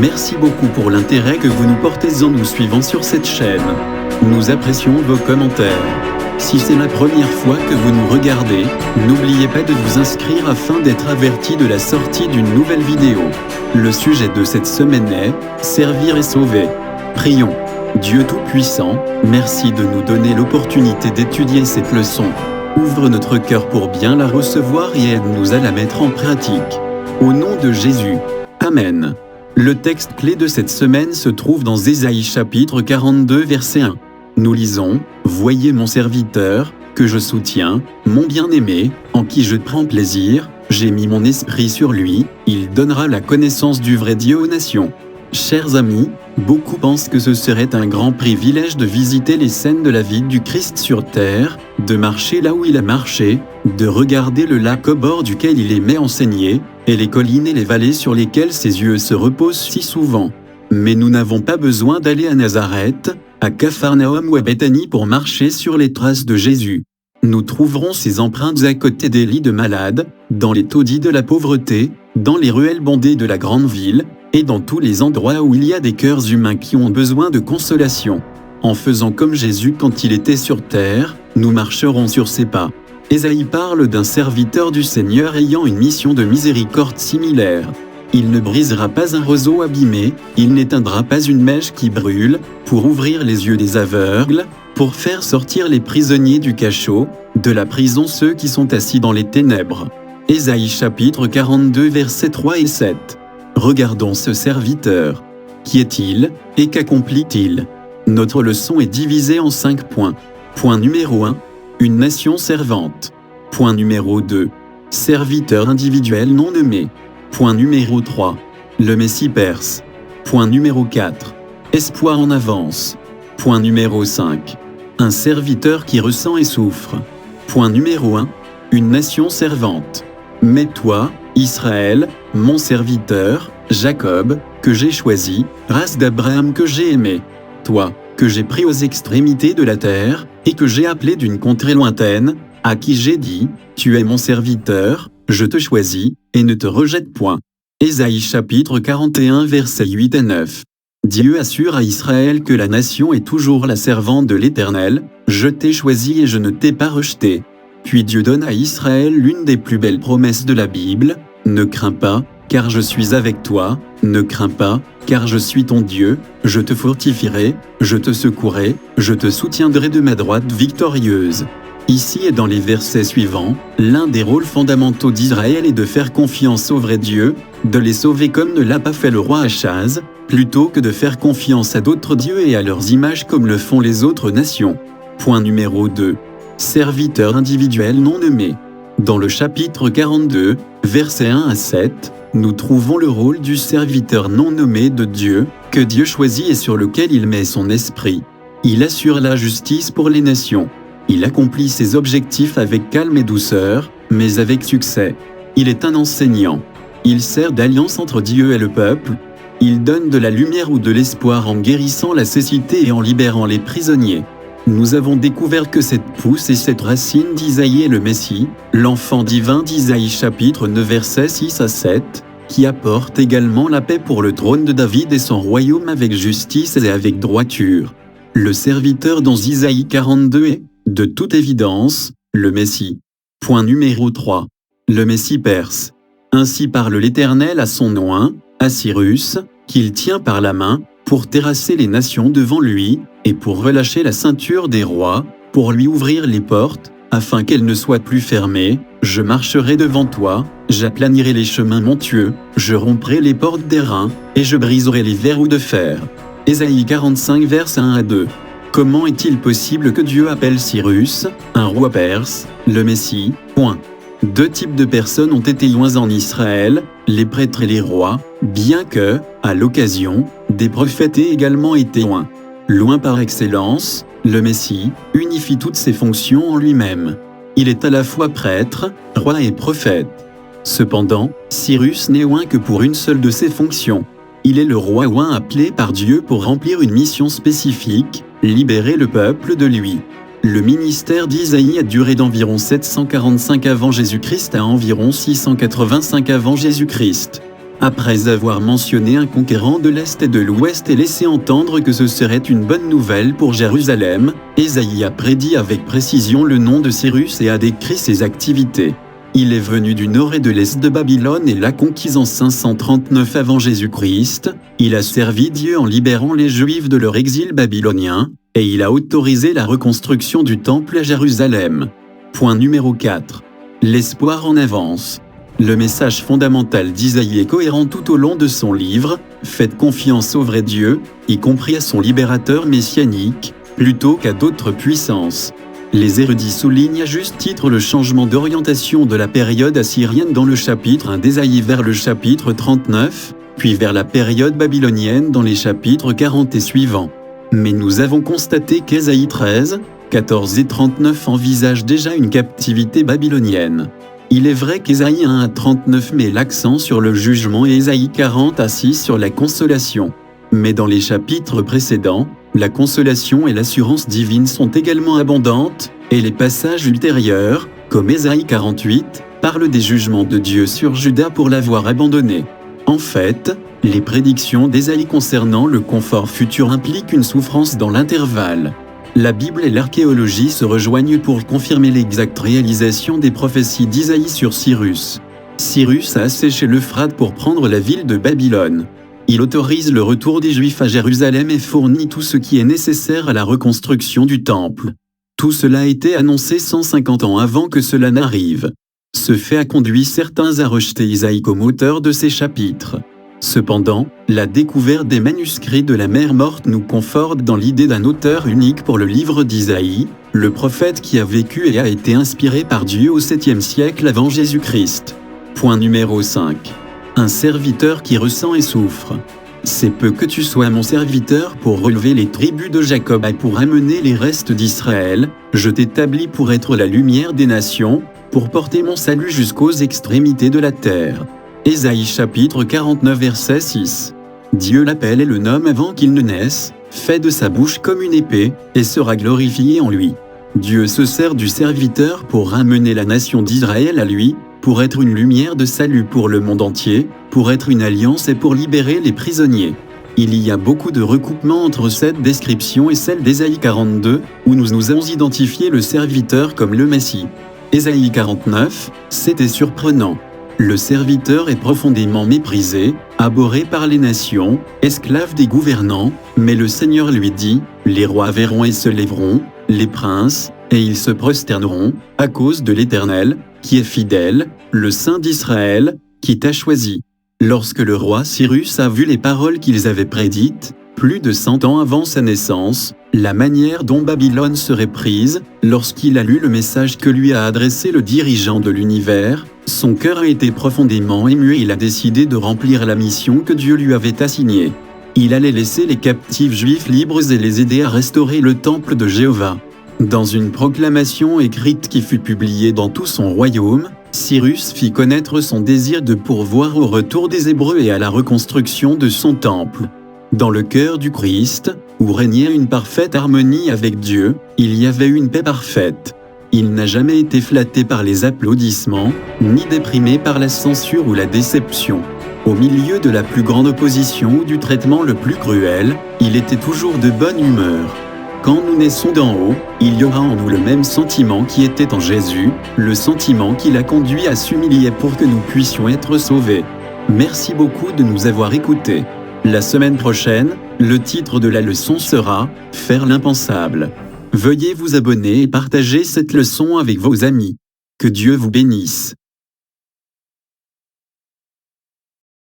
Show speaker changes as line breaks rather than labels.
Merci beaucoup pour l'intérêt que vous nous portez en nous suivant sur cette chaîne. Nous apprécions vos commentaires. Si c'est la première fois que vous nous regardez, n'oubliez pas de vous inscrire afin d'être averti de la sortie d'une nouvelle vidéo. Le sujet de cette semaine est « Servir et sauver ». Prions. Dieu Tout-Puissant, merci de nous donner l'opportunité d'étudier cette leçon. Ouvre notre cœur pour bien la recevoir et aide-nous à la mettre en pratique. Au nom de Jésus. Amen. Le texte clé de cette semaine se trouve dans Ésaïe chapitre 42 verset 1. Nous lisons « Voyez mon serviteur, que je soutiens, mon bien-aimé, en qui je prends plaisir, j'ai mis mon esprit sur lui, il donnera la connaissance du vrai Dieu aux nations. » Chers amis, beaucoup pensent que ce serait un grand privilège de visiter les scènes de la vie du Christ sur terre, de marcher là où il a marché, de regarder le lac au bord duquel il aimait enseigner, et les collines et les vallées sur lesquelles ses yeux se reposent si souvent. Mais nous n'avons pas besoin d'aller à Nazareth, à Capharnaüm ou à Béthanie pour marcher sur les traces de Jésus. Nous trouverons ses empreintes à côté des lits de malades, dans les taudis de la pauvreté, dans les ruelles bondées de la grande ville, et dans tous les endroits où il y a des cœurs humains qui ont besoin de consolation. En faisant comme Jésus quand il était sur terre, nous marcherons sur ses pas. Ésaïe parle d'un serviteur du Seigneur ayant une mission de miséricorde similaire. Il ne brisera pas un roseau abîmé, il n'éteindra pas une mèche qui brûle, pour ouvrir les yeux des aveugles, pour faire sortir les prisonniers du cachot, de la prison ceux qui sont assis dans les ténèbres. Ésaïe chapitre 42 versets 3 et 7. Regardons ce serviteur. Qui est-il et qu'accomplit-il? Notre leçon est divisée en 5 points. Point numéro 1. Une nation servante. Point numéro 2. Serviteur individuel non nommé. Point numéro 3. Le Messie perse. Point numéro 4. Espoir en avance. Point numéro 5. Un serviteur qui ressent et souffre. Point numéro 1. Une nation servante. Mais toi, Israël, mon serviteur, Jacob, que j'ai choisi, race d'Abraham que j'ai aimé. Toi, que j'ai pris aux extrémités de la terre, et que j'ai appelé d'une contrée lointaine, à qui j'ai dit, tu es mon serviteur, je te choisis, et ne te rejette point. Ésaïe chapitre 41 versets 8 à 9. Dieu assure à Israël que la nation est toujours la servante de l'Éternel, je t'ai choisi et je ne t'ai pas rejeté. Puis Dieu donne à Israël l'une des plus belles promesses de la Bible, ne crains pas, car je suis avec toi, ne crains pas, car je suis ton Dieu, je te fortifierai, je te secourrai, je te soutiendrai de ma droite victorieuse. Ici et dans les versets suivants, l'un des rôles fondamentaux d'Israël est de faire confiance au vrai Dieu, de les sauver comme ne l'a pas fait le roi Achaz, plutôt que de faire confiance à d'autres dieux et à leurs images comme le font les autres nations. Point numéro 2. Serviteur individuel non nommé. Dans le chapitre 42, versets 1 à 7, nous trouvons le rôle du serviteur non nommé de Dieu, que Dieu choisit et sur lequel il met son esprit. Il assure la justice pour les nations. Il accomplit ses objectifs avec calme et douceur, mais avec succès. Il est un enseignant. Il sert d'alliance entre Dieu et le peuple. Il donne de la lumière ou de l'espoir en guérissant la cécité et en libérant les prisonniers. Nous avons découvert que cette pousse et cette racine d'Isaïe est le Messie, l'enfant divin d'Isaïe chapitre 9 versets 6 à 7, qui apporte également la paix pour le trône de David et son royaume avec justice et avec droiture. Le serviteur dans Isaïe 42 est, de toute évidence, le Messie. Point numéro 3. Le Messie perse. Ainsi parle l'Éternel à son oint, à Cyrus, qu'il tient par la main, pour terrasser les nations devant lui, et pour relâcher la ceinture des rois, pour lui ouvrir les portes, afin qu'elles ne soient plus fermées. Je marcherai devant toi, j'aplanirai les chemins montueux, je romprai les portes d'airain, et je briserai les verrous de fer. Ésaïe 45 versets 1 à 2. Comment est-il possible que Dieu appelle Cyrus, un roi perse, le Messie? Point. 2 types de personnes ont été loin en Israël, les prêtres et les rois, bien que, à l'occasion, des prophètes aient également été loin. Loin par excellence, le Messie unifie toutes ses fonctions en lui-même. Il est à la fois prêtre, roi et prophète. Cependant, Cyrus n'est oint que pour une seule de ses fonctions. Il est le roi oint appelé par Dieu pour remplir une mission spécifique, libérer le peuple de lui. Le ministère d'Isaïe a duré d'environ 745 avant Jésus-Christ à environ 685 avant Jésus-Christ. Après avoir mentionné un conquérant de l'Est et de l'Ouest et laissé entendre que ce serait une bonne nouvelle pour Jérusalem, Ésaïe a prédit avec précision le nom de Cyrus et a décrit ses activités. Il est venu du nord et de l'est de Babylone et l'a conquise en 539 avant Jésus-Christ. Il a servi Dieu en libérant les Juifs de leur exil babylonien, et il a autorisé la reconstruction du temple à Jérusalem. Point numéro 4. L'espoir en avance. Le message fondamental d'Isaïe est cohérent tout au long de son livre. Faites confiance au vrai Dieu, y compris à son libérateur messianique, plutôt qu'à d'autres puissances. Les érudits soulignent à juste titre le changement d'orientation de la période assyrienne dans le chapitre 1 d'Ésaïe vers le chapitre 39, puis vers la période babylonienne dans les chapitres 40 et suivants. Mais nous avons constaté qu'Ésaïe 13, 14 et 39 envisagent déjà une captivité babylonienne. Il est vrai qu'Ésaïe 1 à 39 met l'accent sur le jugement et Ésaïe 40 à 6 sur la consolation. Mais dans les chapitres précédents, la consolation et l'assurance divine sont également abondantes, et les passages ultérieurs, comme Ésaïe 48, parlent des jugements de Dieu sur Juda pour l'avoir abandonné. En fait, les prédictions d'Ésaïe concernant le confort futur impliquent une souffrance dans l'intervalle. La Bible et l'archéologie se rejoignent pour confirmer l'exacte réalisation des prophéties d'Isaïe sur Cyrus. Cyrus a asséché l'Euphrate pour prendre la ville de Babylone. Il autorise le retour des Juifs à Jérusalem et fournit tout ce qui est nécessaire à la reconstruction du temple. Tout cela a été annoncé 150 ans avant que cela n'arrive. Ce fait a conduit certains à rejeter Isaïe comme auteur de ces chapitres. Cependant, la découverte des manuscrits de la mer Morte nous conforte dans l'idée d'un auteur unique pour le livre d'Isaïe, le prophète qui a vécu et a été inspiré par Dieu au 7e siècle avant Jésus-Christ. Point numéro 5. Un serviteur qui ressent et souffre. C'est peu que tu sois mon serviteur pour relever les tribus de Jacob et pour amener les restes d'Israël. Je t'établis pour être la lumière des nations, pour porter mon salut jusqu'aux extrémités de la terre. Ésaïe chapitre 49 verset 6. Dieu l'appelle et le nomme avant qu'il ne naisse, fait de sa bouche comme une épée, et sera glorifié en lui. Dieu se sert du serviteur pour ramener la nation d'Israël à lui, pour être une lumière de salut pour le monde entier, pour être une alliance et pour libérer les prisonniers. Il y a beaucoup de recoupements entre cette description et celle d'Ésaïe 42, où nous avons identifié le serviteur comme le Messie. Ésaïe 49, c'était surprenant. Le serviteur est profondément méprisé, abhorré par les nations, esclave des gouvernants, mais le Seigneur lui dit, « Les rois verront et se lèveront, les princes, et ils se prosterneront, à cause de l'Éternel, qui est fidèle, le Saint d'Israël, qui t'a choisi. » Lorsque le roi Cyrus a vu les paroles qu'ils avaient prédites, plus de 100 ans avant sa naissance, la manière dont Babylone serait prise, lorsqu'il a lu le message que lui a adressé le dirigeant de l'univers, son cœur a été profondément ému et il a décidé de remplir la mission que Dieu lui avait assignée. Il allait laisser les captifs juifs libres et les aider à restaurer le temple de Jéhovah. Dans une proclamation écrite qui fut publiée dans tout son royaume, Cyrus fit connaître son désir de pourvoir au retour des Hébreux et à la reconstruction de son temple. Dans le cœur du Christ, où régnait une parfaite harmonie avec Dieu, il y avait une paix parfaite. Il n'a jamais été flatté par les applaudissements, ni déprimé par la censure ou la déception. Au milieu de la plus grande opposition ou du traitement le plus cruel, il était toujours de bonne humeur. Quand nous naissons d'en haut, il y aura en nous le même sentiment qui était en Jésus, le sentiment qui l'a conduit à s'humilier pour que nous puissions être sauvés. Merci beaucoup de nous avoir écoutés. La semaine prochaine, le titre de la leçon sera « Faire l'impensable ». Veuillez vous abonner et partager cette leçon avec vos amis. Que Dieu vous bénisse.